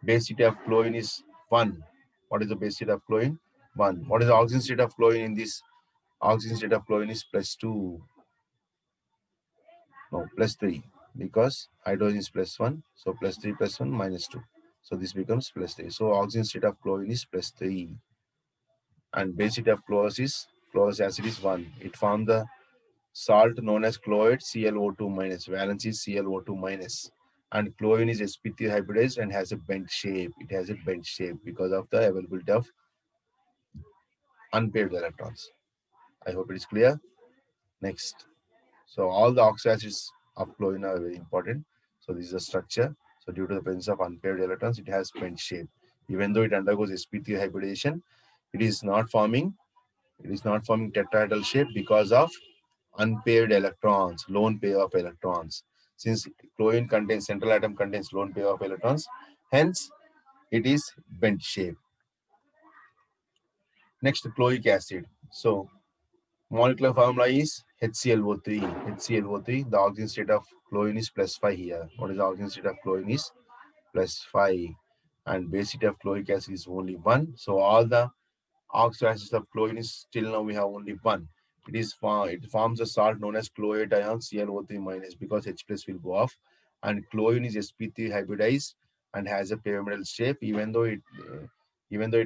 Basicity of chlorine is 1. What is the basicity of chlorine? 1. What is the oxygen state of chlorine in this? Oxygen state of chlorine is plus 2. No, plus 3. Because hydrogen is plus 1. So plus 3 plus 1 minus 2. So this becomes plus 3. So oxygen state of chlorine is plus 3. And basicity of chlorous acid is 1. It forms the salt known as chloride ClO2 minus. Valence is ClO2 minus. And chlorine is sp3 hybridized and has a bent shape. It has a bent shape because of the availability of unpaired electrons. I hope it is clear. Next. So all the oxoacids of chlorine are very important. So this is the structure. So due to the presence of unpaired electrons, it has bent shape. Even though it undergoes sp3 hybridization, it is not forming tetrahedral shape because of unpaired electrons, lone pair of electrons. Since chlorine contains central atom contains lone pair of electrons, hence it is bent shape. Next, chloric acid. So molecular formula is HClO3. HClO3. The oxygen state of chlorine is plus 5 here. What is the oxygen state of chlorine is plus 5, and basicity of chloric acid is only 1. So all the oxoacids of chlorine is still now we have only one. It forms a salt known as chlorate ion ClO3 minus because H plus will go off, and chlorine is sp3 hybridized and has a pyramidal shape. Even though it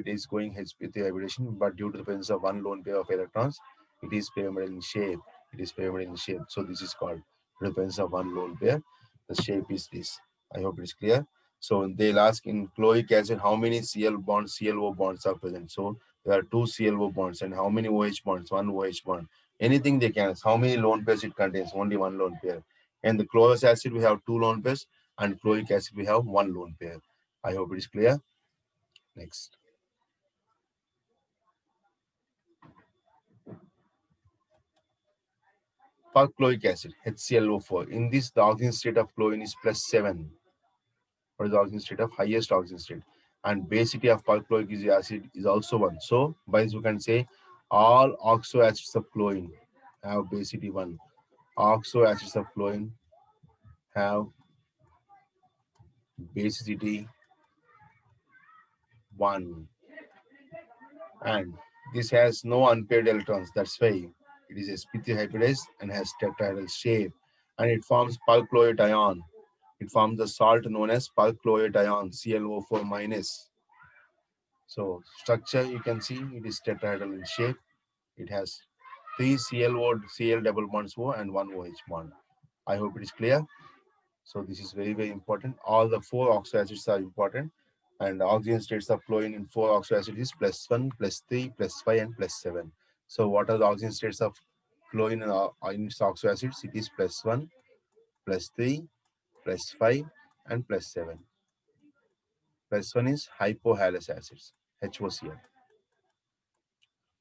is going sp3 hybridization, but due to the presence of one lone pair of electrons, it is pyramidal in shape. It is pyramidal in shape. So this is called due to the presence of one lone pair. The shape is this. I hope it is clear. So they'll ask in chloric acid how many ClO bonds are present. So there are two ClO bonds and how many OH bonds? One OH bond. Anything they can. How many lone pairs it contains? Only one lone pair. And the chlorous acid we have two lone pairs, and chloric acid we have one lone pair. I hope it is clear. Next. Perchloric acid, HClO4. In this, the oxygen state of chlorine is plus 7. What is the oxygen state of highest oxygen state? And basicity of perchloric acid is also 1. So by this we can say all oxo acids of chlorine have basicity 1. Oxo acids of chlorine have basicity 1, and this has no unpaired electrons. That's why it is sp3 hybridized and has tetrahedral shape, and it forms perchlorate ion. It forms the salt known as perchlorate ion ClO4 minus. So structure you can see it is tetrahedral in shape. It has 3 Cl double bonds O and 1 OH bond. I hope it is clear. So this is very, very important. All the four oxoacids are important. And the oxygen states of chlorine in four oxoacids is plus 1, plus 3, plus 5, and plus 7. So what are the oxygen states of chlorine in its oxoacids? It is plus 1, plus 3, plus 5, and plus 7. Plus 1 is hypohalous acids, HOCl.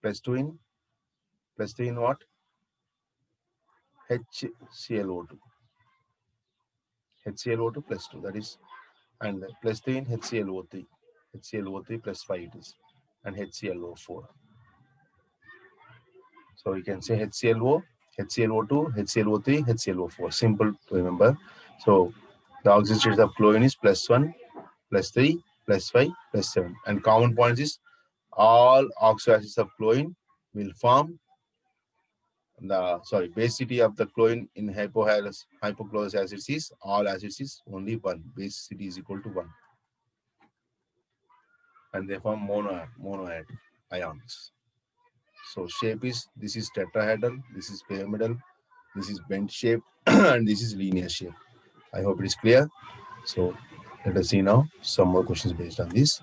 Plus 2 in, plus 3 in what? HClO2. HClO2 plus 2, that is, and plus 3 in HClO3. HClO3 plus 5 it is, and HClO4. So we can say HClO, HClO2, HClO3, HClO4. Simple to remember. So the oxygen states of chlorine is plus 1, plus 3, plus 5 plus 7. And common points is all oxo acids of chlorine will form the basicity of the chlorine in hypochlorous acids is all acids is only 1. Basicity is equal to 1. And they form mono ions. So shape is, this is tetrahedral, this is pyramidal, this is bent shape, and this is linear shape. I hope it is clear. So let us see now some more questions based on this.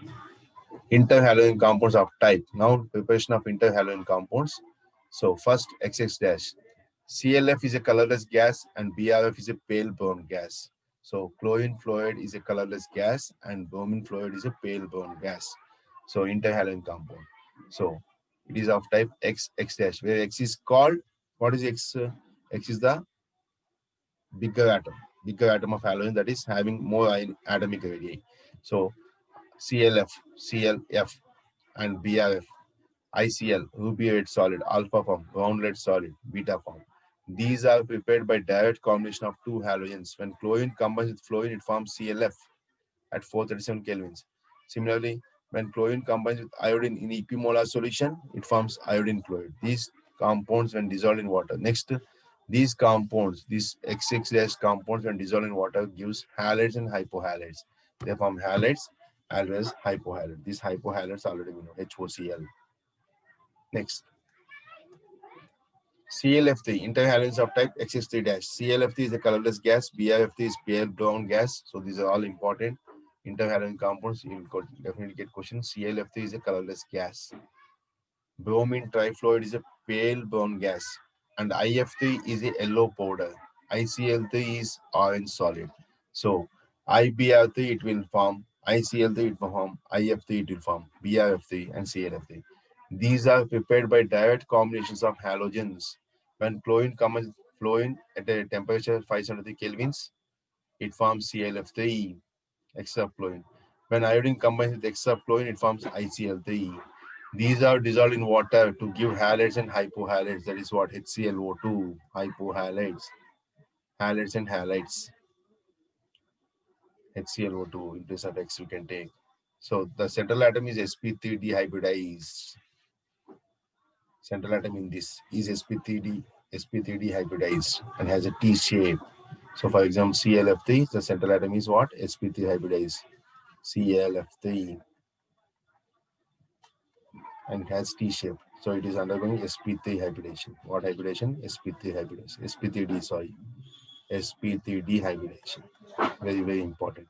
Interhalogen compounds of type. Now preparation of interhalogen compounds. So first XX dash. CLF is a colorless gas and BRF is a pale brown gas. So chlorine fluoride is a colorless gas and bromine fluoride is a pale brown gas. So interhalogen compound. So it is of type XX dash, where X is called, what is X? X is the bigger atom of halogen, that is having more atomic radii. So CLF, CLF, and BRF, ICL, rubiate solid, alpha form, groundlet solid, beta form. These are prepared by direct combination of two halogens. When chlorine combines with fluorine, it forms CLF at 437 kelvins. Similarly, when chlorine combines with iodine in equimolar solution, it forms iodine chloride. These compounds when dissolved in water. Next, these compounds, these XX compounds when dissolved in water gives halides and hypohalides. They form halides as well as hypohalides. These hypohalides already we know, HOCl. Next, ClF3, interhalogens of type XX3 dash. ClF3 is a colorless gas, BrF3 is pale brown gas. So these are all important interhalogen compounds. You will definitely get questions. ClF3 is a colorless gas. Bromine trifluoride is a pale brown gas. And IF3 is a yellow powder. ICl3 is orange solid. So IBr3 it will form, ICl3 it will form, IF3 it will form, BrF3 and ClF3. These are prepared by direct combinations of halogens. When chlorine combines with fluorine at a temperature 573 kelvins, it forms ClF3, extra fluorine. When iodine combines with extra fluorine, it forms ICl3. These are dissolved in water to give halides and hypohalides. That is what HClO2, hypohalides, halides and halides. HClO2 in place of X we can take. So the central atom is sp3 dehybridized. Central atom in this is sp3 dehybridized and has a T shape. So for example, ClF3, the central atom is what? sp3 hybridized. ClF3, and it has T shape. So it is undergoing sp3 hybridization. What hybridization? sp3 hybridization. sp3d, sorry. sp3d hybridization. Very, very important.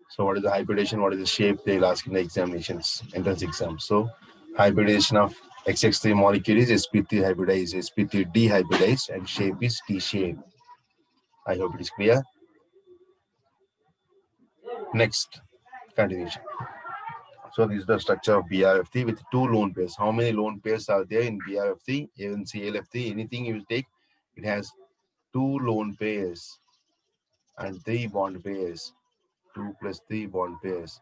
So what is the hybridization? What is the shape? They'll ask in the examinations, entrance exam. So hybridization of XX3 molecule is sp3 hybridized, sp3d hybridized, and shape is T shape. I hope it is clear. Next, continuation. So this is the structure of BRF3 with two lone pairs. How many lone pairs are there in BRF3? Even ClF3, anything you will take, it has two lone pairs and three bond pairs. 2 plus 3 bond pairs.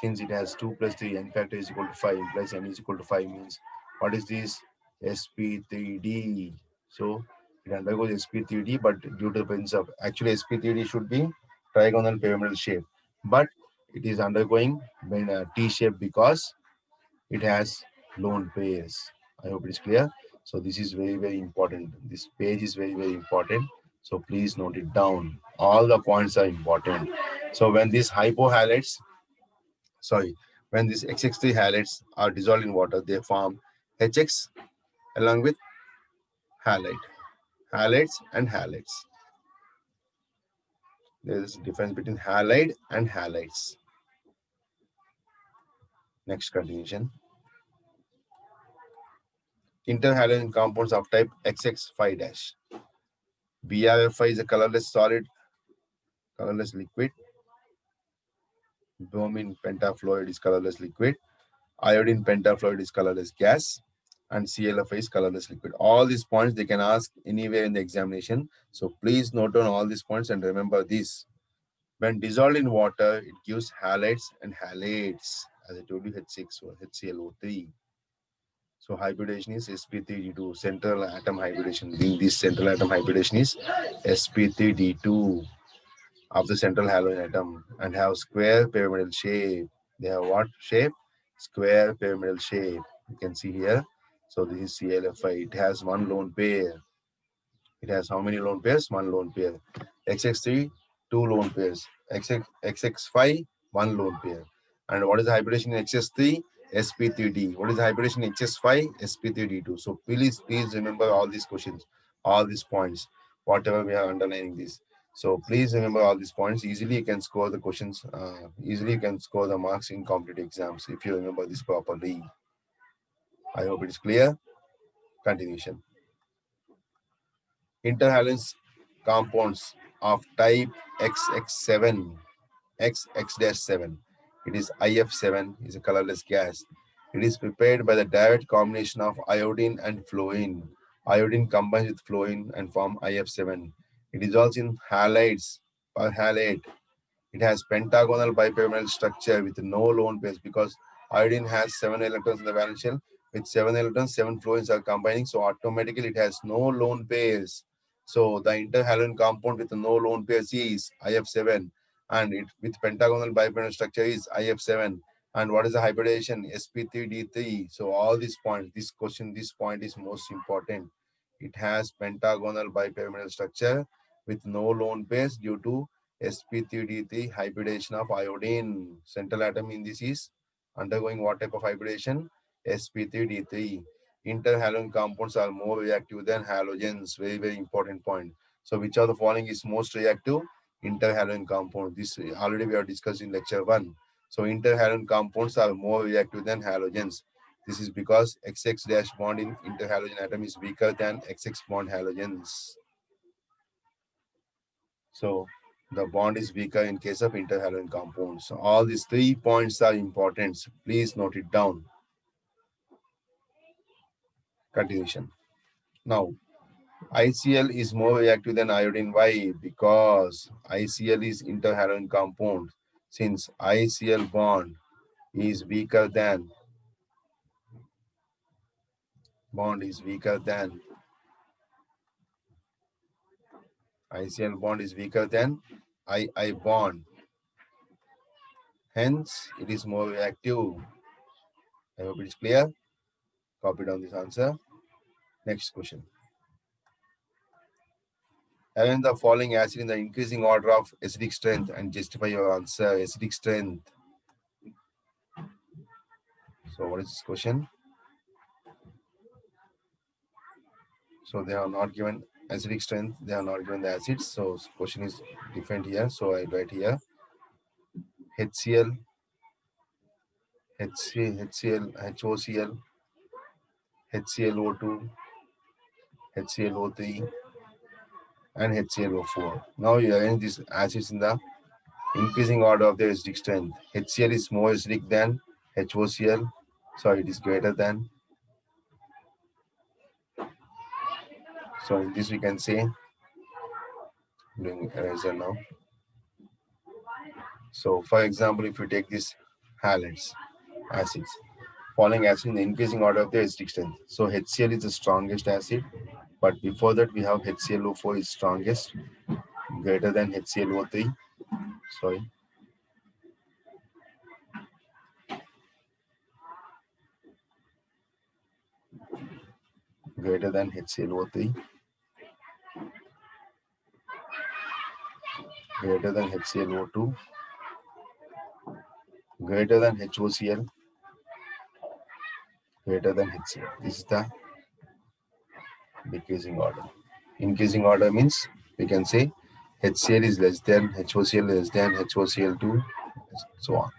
Since it has 2 plus 3, n factor is equal to 5, plus n is equal to 5 means, what is this? sp3d. So it undergoes sp3d, but due to the presence of, actually sp3d should be trigonal pyramidal shape, but it is undergoing T shape because it has lone pairs. I hope it is clear. So this is very, very important. This page is very, very important. So please note it down. All the points are important. So when these hypohalides, when these XX3 halides are dissolved in water, they form HX along with halide. Halides and halides. There is a difference between halide and halides. Next continuation. Interhalogen compounds of type XX5-. BRF5 is a colorless solid, colorless liquid. Bromine pentafluoride is colorless liquid. Iodine pentafluoride is colorless gas. And ClF is colorless liquid. All these points they can ask anywhere in the examination. So please note down all these points and remember this. When dissolved in water, it gives halides and halides. As I told you, H6 or HClO3. So hybridization is sp3d2. Central atom hybridization. Being this central atom hybridization is sp3d2. of the central halogen atom and have square pyramidal shape. They have what shape? Square pyramidal shape. You can see here. So this is ClF5. It has one lone pair. It has how many lone pairs? One lone pair. XX3, two lone pairs. XX5, one lone pair. And what is the hybridization in XS3? sp3d. What is the hybridization in XS5? sp3d2. So please remember all these questions, all these points, whatever we are underlining this. So please remember all these points. Easily you can score the questions. Easily you can score the marks in competitive exams if you remember this properly. I hope it is clear. Continuation. Interhalons compounds of type XX7, XX-7. It is IF7, is a colorless gas. It is prepared by the direct combination of iodine and fluorine. Iodine combines with fluorine and form IF7. It dissolves in halides or halate. It has pentagonal bipyramidal structure with no lone pairs because iodine has 7 electrons in the valence shell. With 7 electrons, 7 fluorines are combining, so automatically it has no lone pairs. So the interhalogen compound with no lone pairs is IF7, and it with pentagonal bipyramidal structure is IF7. And what is the hybridization? sp3d3. So all these points, this point is most important. It has pentagonal bipyramidal structure with no lone pairs due to sp3d3 hybridization of iodine. Central atom in this is undergoing what type of hybridization? sp3d3. Interhalogen compounds are more reactive than halogens. Very, very important point. So which of the following is most reactive? Interhalogen compound. This already we have discussed in lecture 1. So interhalogen compounds are more reactive than halogens. This is because XX dash bond in interhalogen atom is weaker than XX bond halogens. So the bond is weaker in case of interhalogen compounds. So all these 3 points are important. So please note it down. Continuation. Now, ICl is more reactive than iodine. Why? Because ICl is interhalogen compound. Since ICl bond is weaker than bond is weaker than ICl bond is weaker than II bond. Hence, it is more reactive. I hope it is clear. Copy down this answer. Next question. Having the following acid in the increasing order of acidic strength and justify your answer. Acidic strength. So what is this question? So they are not given acidic strength. They are not given the acids. So question is different here. So I write here HCl, HCl, HOCl, HClO2, HClO3, and HClO4. Now you arrange these acids in the increasing order of their acidic strength. HCl is more acidic than HOCl. So it is greater than. So in this we can say, doing eraser now. So for example, if you take this halides, acids, following acid in the increasing order of their acidic strength. So HCl is the strongest acid, but before that we have HClO4 is strongest, greater than HClO3. Sorry. Greater than HClO3, greater than HClO2, greater than HOCl, greater than HCl. This is the decreasing order. Increasing order means we can say HCl is less than HOCl, less than HOCl2, so on.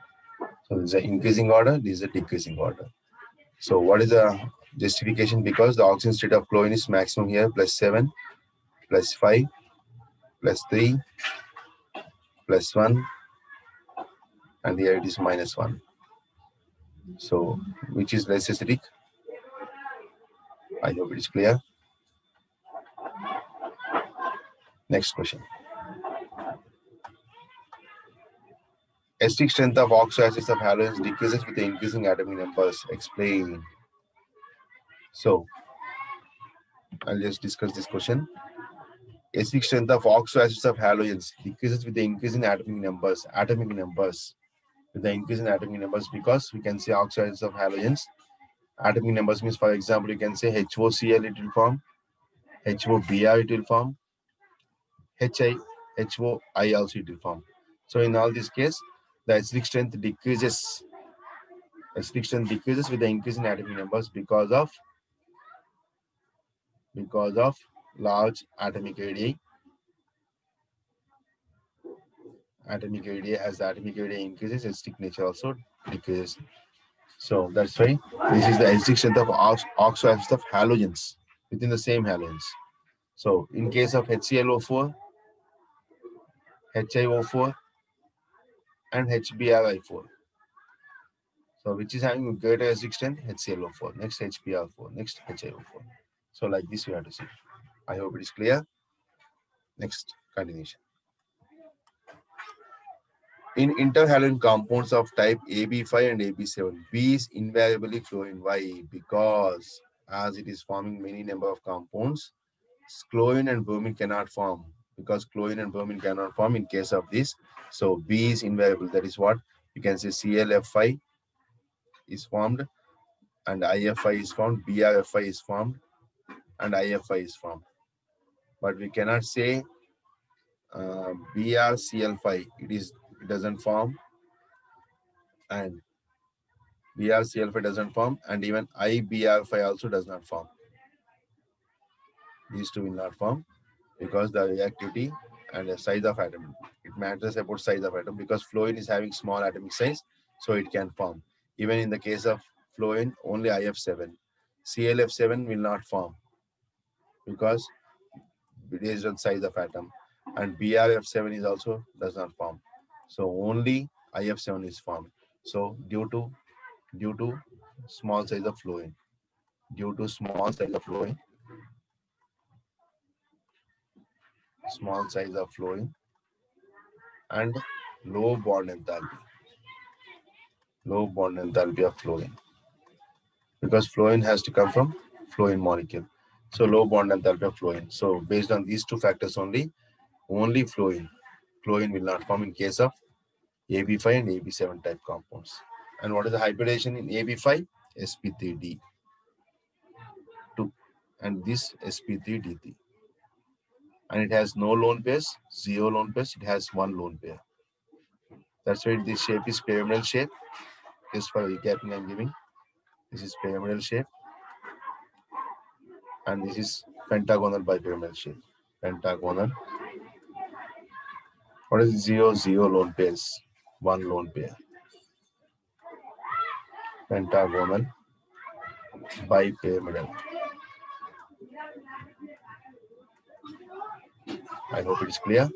So this is the increasing order, this is the decreasing order. So what is the justification? Because the oxygen state of chlorine is maximum here, +7, +5, +3, +1, and here it is -1. So which is less acidic? I hope it is clear. Next question. Acidic strength of oxoacids of halogens decreases with the increasing atomic numbers. Explain. So I'll just discuss this question. acidic strength of oxo acids of halogens decreases with the increase in atomic numbers. Atomic numbers with the increase in atomic numbers, because we can say oxo acids of halogens. Atomic numbers means, for example, you can say HOCl it will form, HOBr it will form, HI, HOI also it will form. So in all this case, the acidic strength decreases. Acidic strength decreases with the increase in atomic numbers because of large atomic radii. Atomic radii, as the atomic radii increases, acidic nature also decreases. So that's why this is the acidic strength of oxo acids of halogens within the same halogens. So in case of HClO4, HiO4, and HBrI4. So which is having greater acidic strength? HClO4. Next HBr4. Next HiO4. So like this we have to see. I hope it is clear. Next continuation. In interhalogen compounds of type AB5 and AB7, B is invariably fluorine. Why? Because as it is forming many number of compounds, chlorine and bromine cannot form, because chlorine and bromine cannot form in case of this. So B is invariable. That is what you can say ClF5 is formed, and IFI is formed, BRFI is formed, and IFI is formed. But we cannot say BrCl5. It doesn't form, and BrCl5 doesn't form, and even IBr5 also does not form. These two will not form because the reactivity and the size of atom. It matters about size of atom, because fluorine is having small atomic size, so it can form. Even in the case of fluorine, only IF7. ClF7 will not form because based on size of atom, and BrF7 is also does not form. So only IF7 is formed. So due to small size of fluorine, due to small size of fluorine, small size of fluorine, and low bond enthalpy, low bond enthalpy of fluorine, because fluorine has to come from fluorine molecule. So low bond enthalpy of fluorine. So based on these two factors only fluorine will not form in case of AB5 and AB7 type compounds. And what is the hybridization in AB5? sp3d2, and this sp3d3. And it has no lone pairs, zero lone pairs, it has one lone pair. That's why this shape is pyramidal shape. Just for recapping, I'm giving. This is pyramidal shape, and this is pentagonal bipyramidal shape. Pentagonal. What is zero? Zero lone pairs, one lone pair. Pentagonal bipyramidal. I hope it is clear.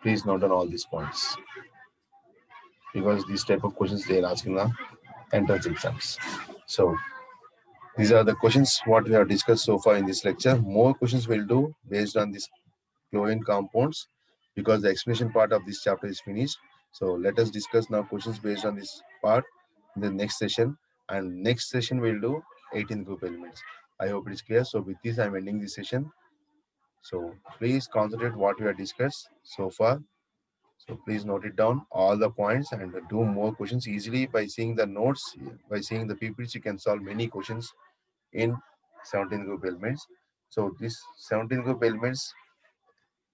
Please note down all these points, because these type of questions they are asking the entrance exams. So these are the questions what we have discussed so far in this lecture. More questions we'll do based on these chlorine compounds, because the explanation part of this chapter is finished. So let us discuss now questions based on this part in the next session. And next session we'll do 18th group elements. I hope it is clear. So with this, I'm ending this session. So please concentrate what we have discussed so far. So please note it down, all the points, and do more questions easily by seeing the notes, by seeing the PPTs. You can solve many questions in 17 group elements. So this 17 group elements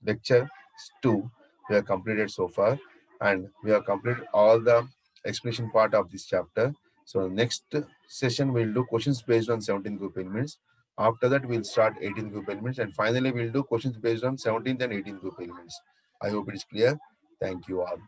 lecture 2 we have completed so far, and we have completed all the explanation part of this chapter. So next session we'll do questions based on 17 group elements. After that we'll start 18 group elements, and finally we'll do questions based on 17th and 18th group elements. I hope it is clear. Thank you all.